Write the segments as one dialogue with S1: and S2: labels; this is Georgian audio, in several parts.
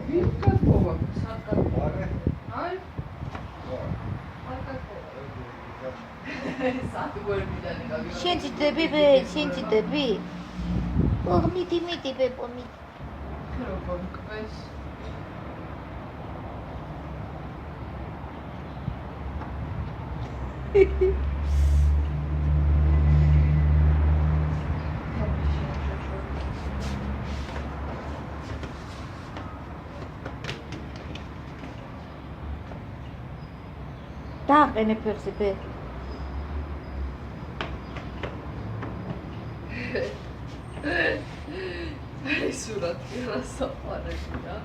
S1: ვიკაკოვა
S2: შენჭიდები ბე, შენჭიდები. მიდი ბებო,
S1: როგორ მკვეს
S2: დააყენე ფეხზე ბე.
S1: აი სურათი რა საყარებია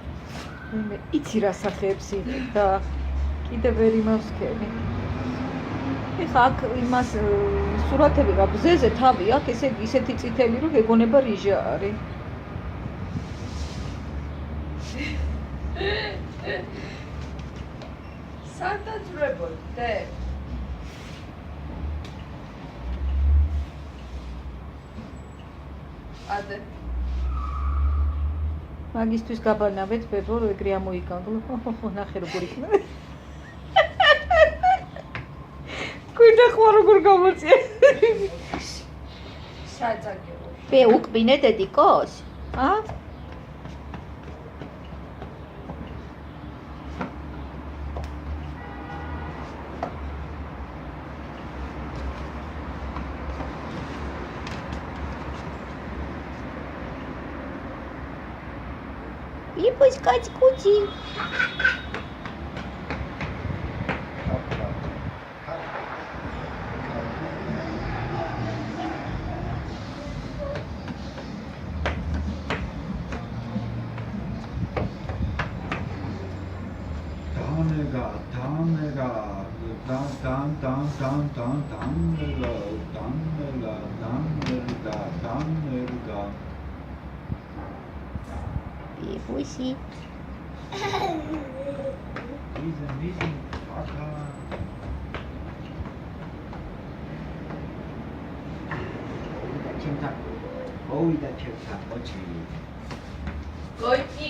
S2: მე იცი რა სახეებს იყიდ და კიდე ვერ იმასქენი. ეხა აქ იმას სურათები რა ბზეზე თავი აქ ესე ისეთი წითელი რომ გეგონება რიჟა არის.
S1: სადაძვრებოდე ადე
S2: მაგისთვის გაბანავეთ ბებო რომ ეგრე ამოიგანგლო. ხო ნახე როგორ იქნება. გვინდა ხო როგორ გამოწია.
S1: საძაგეო
S2: ბე უკბინე დედიკოს? ა? И пускать кути. Пуси.
S3: Ой, да чё-то, очень.
S1: Гойти